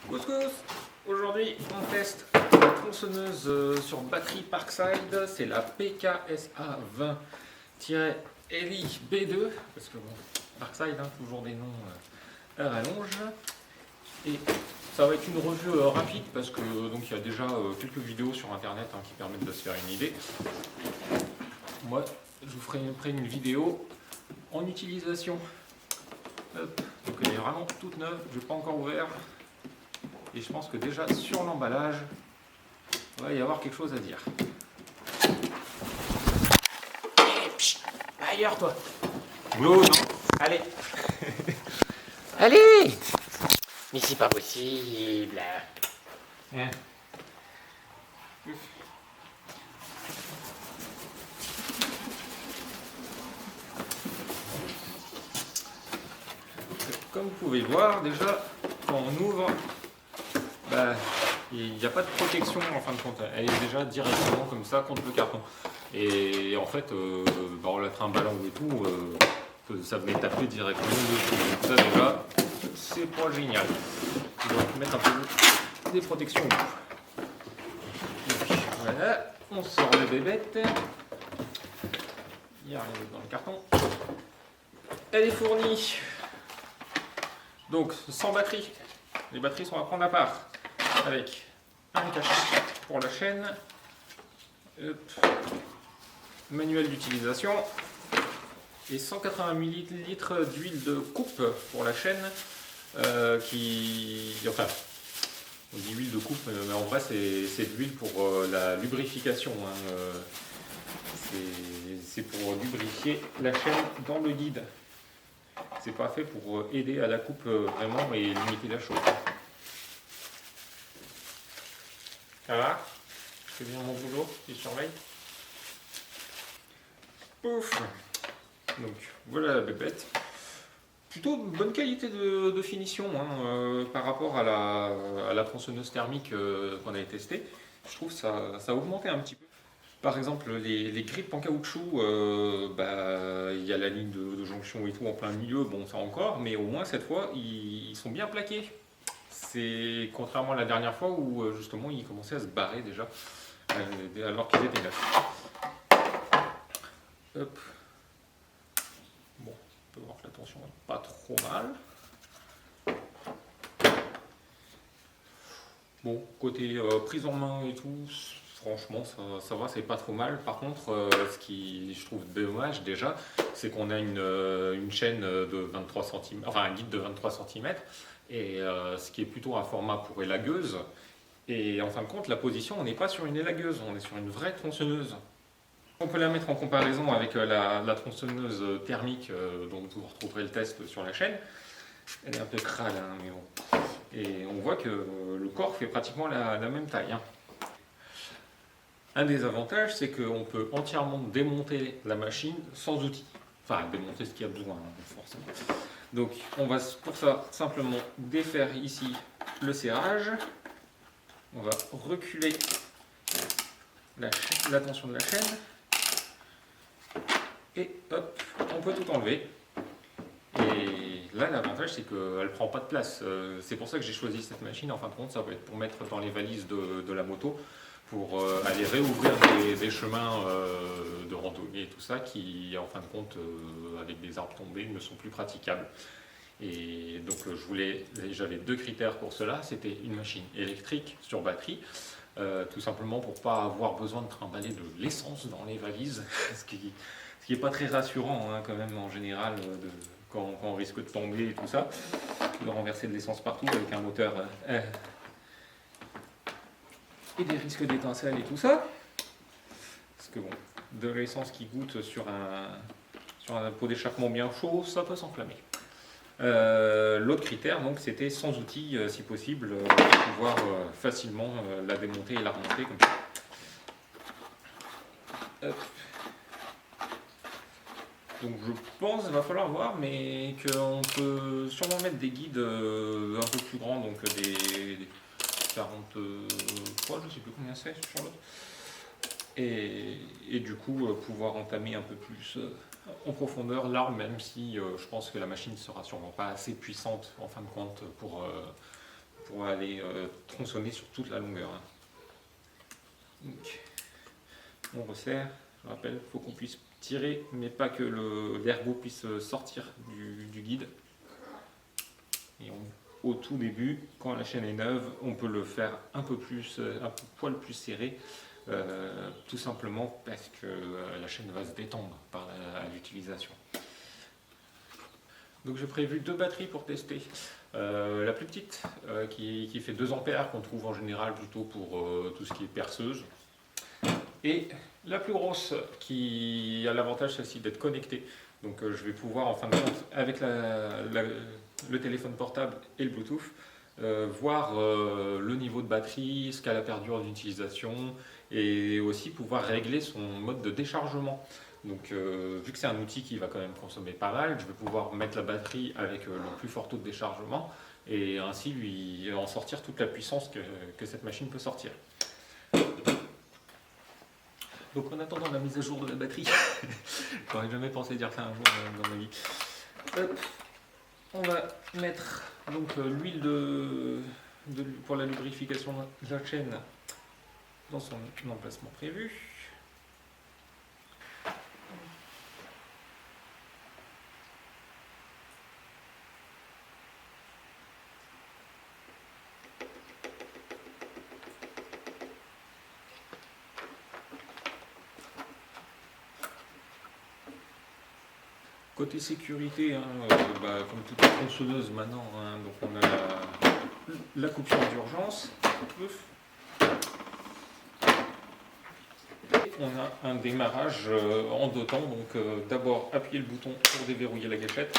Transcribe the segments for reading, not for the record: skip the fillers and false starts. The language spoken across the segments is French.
Couscous. Aujourd'hui, on teste la tronçonneuse sur batterie Parkside. C'est la PKSA 20-Eli B2. Parce que bon, Parkside, hein, toujours des noms à rallonge. Et ça va être une revue rapide parce que donc il y a déjà quelques vidéos sur internet qui permettent de se faire une idée. Moi, je vous ferai après une vidéo en utilisation. Hop. Donc elle est vraiment toute neuve, je n'ai pas encore ouvert. Et je pense que déjà sur l'emballage, il va y avoir quelque chose à dire. Va ailleurs toi. Boulot, non. Allez. Allez! Mais c'est pas possible. Hein. Comme vous pouvez le voir, déjà, quand on ouvre, il n'y a pas de protection en fin de compte. Elle est déjà directement comme ça contre le carton. Et en fait, en la trimballant et tout, ça venait taper directement dessus. Donc ça déjà, c'est pas génial. On va mettre un peu des protections au bout. Donc, voilà, on sort le bébête. Il arrive dans le carton. Elle est fournie. Donc sans batterie. Les batteries sont à prendre à part. Avec un cachet pour la chaîne. Hop. Manuel d'utilisation. Et 180 ml d'huile de coupe pour la chaîne. Enfin, on dit huile de coupe, mais en vrai c'est de l'huile pour la lubrification. C'est pour lubrifier la chaîne dans le guide. C'est pas fait pour aider à la coupe vraiment et limiter la chauffe. Ça va? Je fais bien mon boulot, je surveille. Pouf! Donc voilà la bébête. Plutôt bonne qualité de finition par rapport à la tronçonneuse thermique qu'on avait testée. Je trouve que ça a augmenté un petit peu. Par exemple, les grippes en caoutchouc, il y a la ligne de jonction et tout en plein milieu, bon ça encore, mais au moins cette fois ils sont bien plaqués. C'est contrairement à la dernière fois où justement ils commençaient à se barrer déjà, alors qu'ils étaient neufs. Hop. Bon, on peut voir que la tension n'est pas trop mal. Bon, côté prise en main et tout, franchement ça va, c'est pas trop mal. Par contre, ce qui je trouve dommage déjà, c'est qu'on a une chaîne de 23 cm, enfin un guide de 23 cm, et ce qui est plutôt un format pour élagueuse. Et en fin de compte, la position, on n'est pas sur une élagueuse, on est sur une vraie tronçonneuse. On peut la mettre en comparaison avec la tronçonneuse thermique dont vous retrouverez le test sur la chaîne. Elle est un peu crâle, mais bon. Et on voit que le corps fait pratiquement la même taille. Un des avantages, c'est qu'on peut entièrement démonter la machine sans outils. Enfin, démonter ce qu'il y a besoin, forcément. Donc, on va pour ça simplement défaire ici le serrage. On va reculer la tension de la chaîne. Et hop, on peut tout enlever. Et là, l'avantage, c'est qu'elle ne prend pas de place. C'est pour ça que j'ai choisi cette machine. En fin de compte, ça va être pour mettre dans les valises de la moto, pour aller réouvrir des chemins de randonnée et tout ça, qui, en fin de compte, avec des arbres tombés, ne sont plus praticables. Et donc, j'avais deux critères pour cela. C'était une machine électrique sur batterie, tout simplement pour ne pas avoir besoin de trimballer de l'essence dans les valises, ce qui n'est pas très rassurant quand même en général. Quand on risque de tomber et tout ça, de renverser de l'essence partout avec un moteur et des risques d'étincelles et tout ça. Parce que bon, de l'essence qui goûte sur un pot d'échappement bien chaud, ça peut s'enflammer. L'autre critère, donc, c'était sans outils, si possible, pour pouvoir facilement la démonter et la remonter comme ça. Hop. Donc je pense qu'il va falloir voir, mais qu'on peut sûrement mettre des guides un peu plus grands, donc des 43, je ne sais plus combien c'est sur l'autre. Et du coup pouvoir entamer un peu plus en profondeur l'arme, même si je pense que la machine ne sera sûrement pas assez puissante en fin de compte pour pour aller tronçonner sur toute la longueur. Hein. Donc, on resserre, je rappelle, il faut qu'on puisse tirer, mais pas que l'ergot puisse sortir du guide. Et au tout début, quand la chaîne est neuve, on peut le faire un poil plus serré, tout simplement parce que la chaîne va se détendre à l'utilisation. Donc j'ai prévu 2 batteries pour tester. La plus petite qui fait 2 ampères, qu'on trouve en général plutôt pour tout ce qui est perceuse. Et la plus grosse qui a l'avantage celle-ci d'être connectée. Donc je vais pouvoir en fin de compte avec le téléphone portable et le Bluetooth voir le niveau de batterie, ce qu'elle a perdu en utilisation et aussi pouvoir régler son mode de déchargement. Donc vu que c'est un outil qui va quand même consommer pas mal, je vais pouvoir mettre la batterie avec le plus fort taux de déchargement et ainsi lui en sortir toute la puissance que cette machine peut sortir. Donc en attendant la mise à jour de la batterie, j'aurais jamais pensé dire ça un jour dans ma vie. Hop, on va mettre donc l'huile pour la lubrification de la chaîne dans son emplacement prévu. Côté sécurité, hein, comme toute tronçonneuse maintenant, hein, donc on a la coupure d'urgence. On a un démarrage en 2 temps, donc d'abord appuyer le bouton pour déverrouiller la gâchette.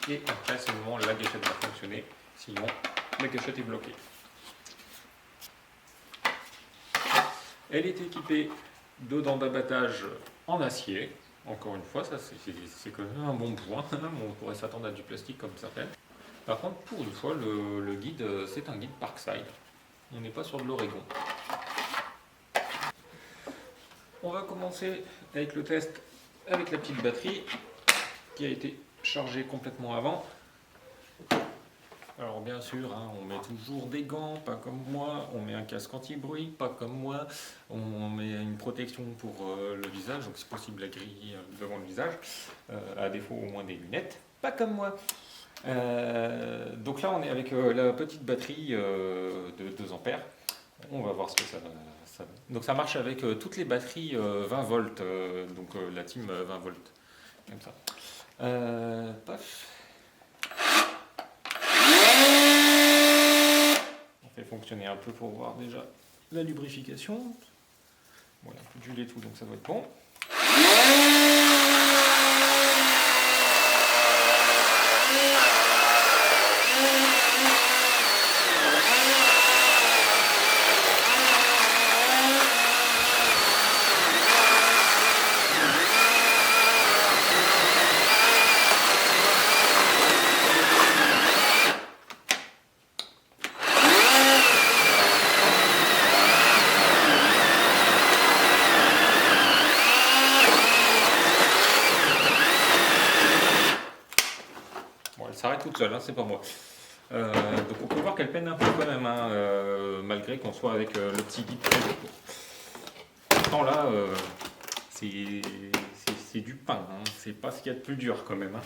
Et après, à ce moment, la gâchette va fonctionner, sinon la gâchette est bloquée. Elle est équipée de dents d'abattage en acier. Encore une fois, ça c'est quand même un bon point. On pourrait s'attendre à du plastique comme certaines. Par contre, pour une fois, le guide, c'est un guide Parkside. On n'est pas sur de l'Oregon. On va commencer avec le test avec la petite batterie qui a été chargée complètement avant. Alors bien sûr, hein, on met toujours des gants, pas comme moi, on met un casque anti-bruit, pas comme moi, on met une protection pour le visage, donc c'est possible la grille devant le visage, à défaut au moins des lunettes, pas comme moi. Donc là on est avec la petite batterie de 2 ampères, on va voir ce que ça donne. Donc ça marche avec toutes les batteries 20 volts, donc la team 20 volts, comme ça. Paf. Fait fonctionner un peu pour voir déjà la lubrification. Voilà, un peu d'huile et tout, donc ça doit être bon. Elle s'arrête toute seule, hein, c'est pas moi. Donc on peut voir qu'elle peine un peu quand même, hein, malgré qu'on soit avec le petit guide prévu. Pourtant là, c'est du pain, hein, c'est pas ce qu'il y a de plus dur quand même. Hein.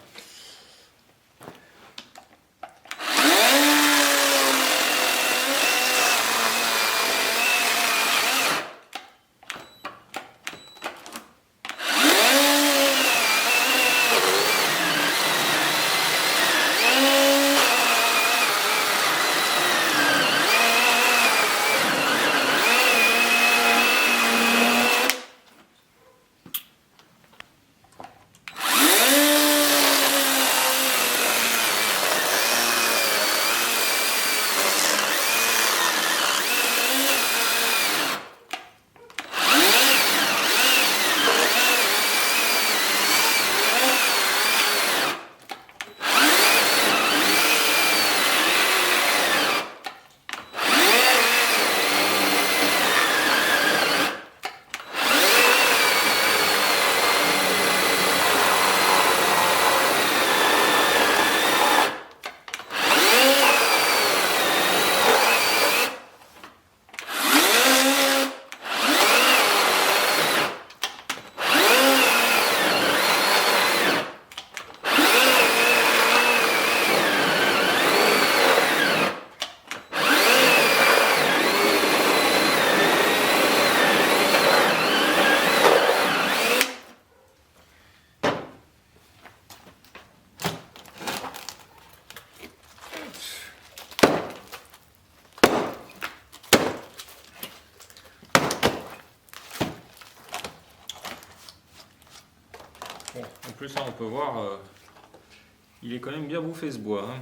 plus, hein, on peut voir, il est quand même bien bouffé ce bois. Hein.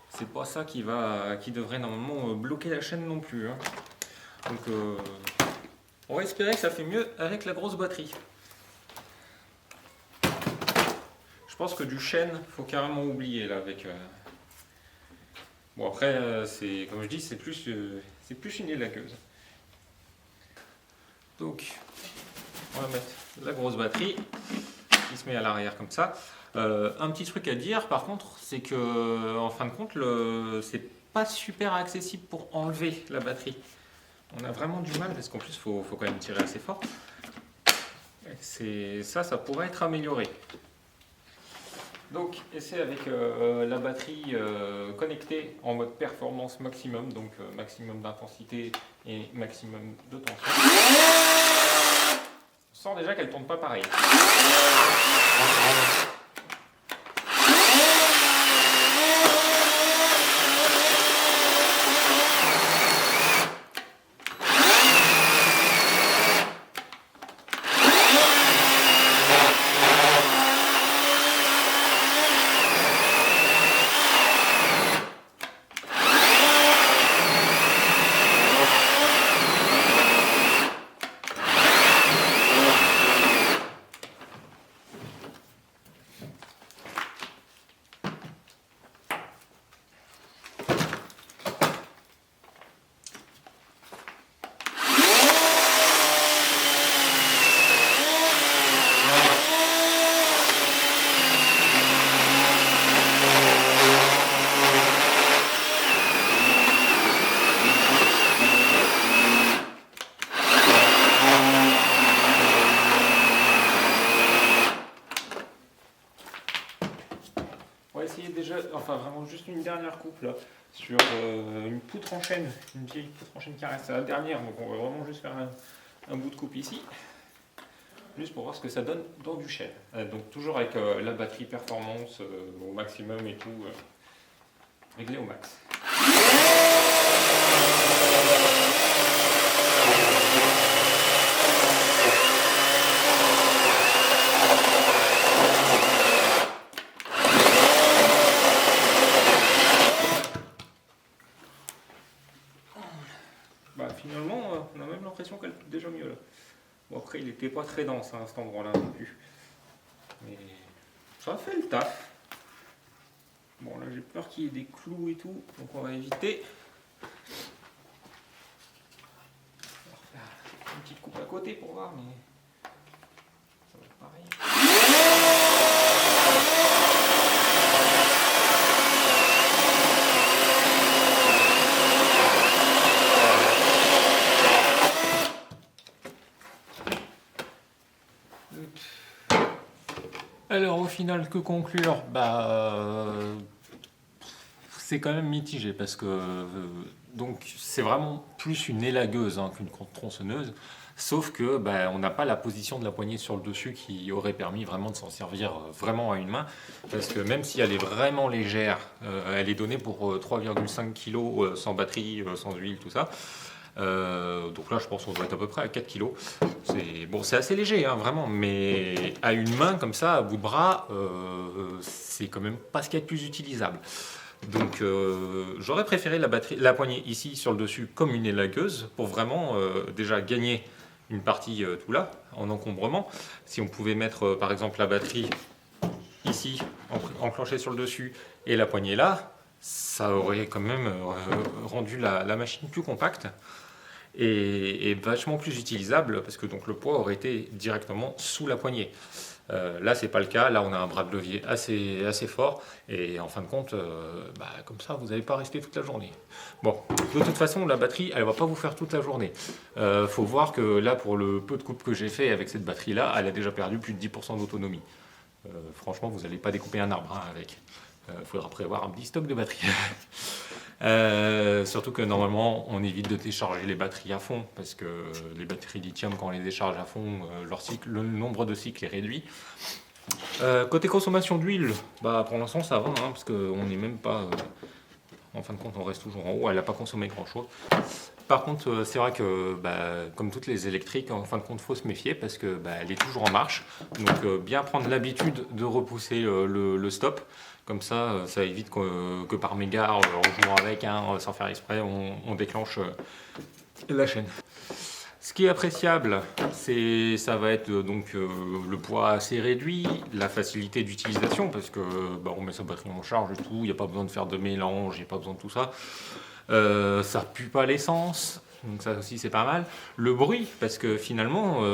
C'est pas ça qui devrait normalement bloquer la chaîne non plus. Hein. Donc, on va espérer que ça fait mieux avec la grosse batterie. Je pense que du chêne, faut carrément oublier là avec. Bon après, c'est comme je dis, c'est plus une élagueuse. Donc, on va mettre la grosse batterie qui se met à l'arrière comme ça. Un petit truc à dire par contre, c'est que en fin de compte, c'est pas super accessible pour enlever la batterie. On a vraiment du mal parce qu'en plus, faut quand même tirer assez fort. Ça pourrait être amélioré. Donc, essayez avec la batterie connectée en mode performance maximum, donc maximum d'intensité et maximum de tension. On sent déjà qu'elle ne tourne pas pareil. On va essayer déjà, enfin vraiment juste une dernière coupe là, sur une poutre en chêne, une vieille poutre en chêne carré, c'est la dernière, donc on va vraiment juste faire un bout de coupe ici, juste pour voir ce que ça donne dans du chêne. Donc toujours avec la batterie performance au maximum et tout, réglé au max. Bah, finalement, on a même l'impression qu'elle est déjà mieux là. Bon, après, il n'était pas très dense hein, à cet endroit-là non plus. Mais ça a fait le taf. Bon, là, j'ai peur qu'il y ait des clous et tout, donc on va éviter. On va refaire une petite coupe à côté pour voir, mais ça va être pareil. Alors au final, que conclure? C'est quand même mitigé parce que donc c'est vraiment plus une élagueuse hein, qu'une tronçonneuse, sauf que on n'a pas la position de la poignée sur le dessus qui aurait permis vraiment de s'en servir vraiment à une main, parce que même si elle est vraiment légère, elle est donnée pour 3,5 kg sans batterie, sans huile, tout ça. Donc là je pense qu'on doit être à peu près à 4 kg. C'est assez léger hein, vraiment, mais à une main comme ça, à bout de bras, c'est quand même pas ce qu'il y a de plus utilisable. Donc j'aurais préféré la poignée ici sur le dessus comme une élagueuse pour vraiment déjà gagner une partie tout là en encombrement. Si on pouvait mettre par exemple la batterie ici enclenchée sur le dessus et la poignée là, ça aurait quand même rendu la machine plus compacte et vachement plus utilisable parce que donc le poids aurait été directement sous la poignée. Là c'est pas le cas, là on a un bras de levier assez fort et en fin de compte comme ça vous n'allez pas rester toute la journée. Bon, de toute façon la batterie elle va pas vous faire toute la journée. Faut voir que là pour le peu de coupe que j'ai fait avec cette batterie là, elle a déjà perdu plus de 10% d'autonomie. Franchement vous n'allez pas découper un arbre hein, avec. Faudra prévoir un petit stock de batterie. Surtout que normalement on évite de décharger les batteries à fond parce que les batteries lithium quand on les décharge à fond le nombre de cycles est réduit. Côté consommation d'huile, pour l'instant ça va hein, parce qu'on n'est même pas en fin de compte on reste toujours en haut, elle n'a pas consommé grand chose. Par contre, c'est vrai que comme toutes les électriques, en fin de compte, faut se méfier parce que elle est toujours en marche. Donc bien prendre l'habitude de repousser le stop. Comme ça évite que par mégarde, en jouant avec, hein, sans faire exprès, on déclenche la chaîne. Ce qui est appréciable, ça va être donc le poids assez réduit, la facilité d'utilisation parce que on met sa batterie en charge et tout, il n'y a pas besoin de faire de mélange, il n'y a pas besoin de tout ça. Ça pue pas l'essence, donc ça aussi c'est pas mal. Le bruit, parce que finalement,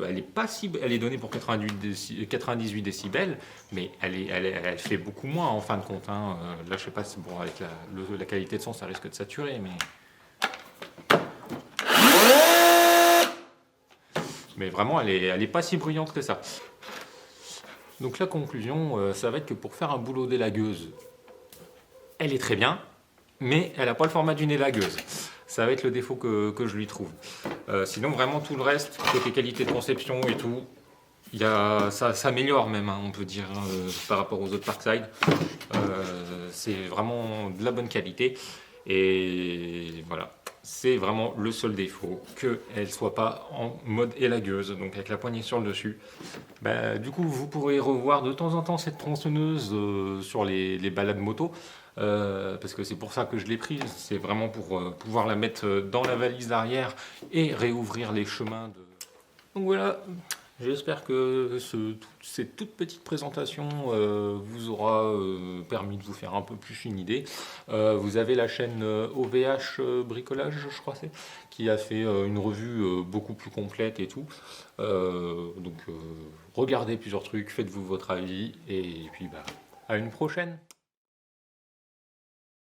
elle est donnée pour 98 décibels, mais elle fait beaucoup moins en fin de compte. Hein. Là, je sais pas, bon, avec la qualité de son, ça risque de saturer, mais vraiment, elle est pas si bruyante que ça. Donc la conclusion, ça va être que pour faire un boulot d'élagueuse, elle est très bien, mais elle n'a pas le format d'une élagueuse. Ça va être le défaut que je lui trouve. Sinon, vraiment, tout le reste, côté qualité de conception et tout, ça s'améliore même, hein, on peut dire, par rapport aux autres Parkside. C'est vraiment de la bonne qualité. Et voilà, c'est vraiment le seul défaut, qu'elle ne soit pas en mode élagueuse, donc avec la poignée sur le dessus. Du coup, vous pourrez revoir de temps en temps cette tronçonneuse sur les balades moto. Parce que c'est pour ça que je l'ai prise, c'est vraiment pour pouvoir la mettre dans la valise arrière et réouvrir les chemins de... Donc voilà, j'espère que cette toute petite présentation vous aura permis de vous faire un peu plus une idée. Vous avez la chaîne OVH Bricolage, je crois c'est, qui a fait une revue beaucoup plus complète et tout. Donc regardez plusieurs trucs, faites-vous votre avis et puis à une prochaine.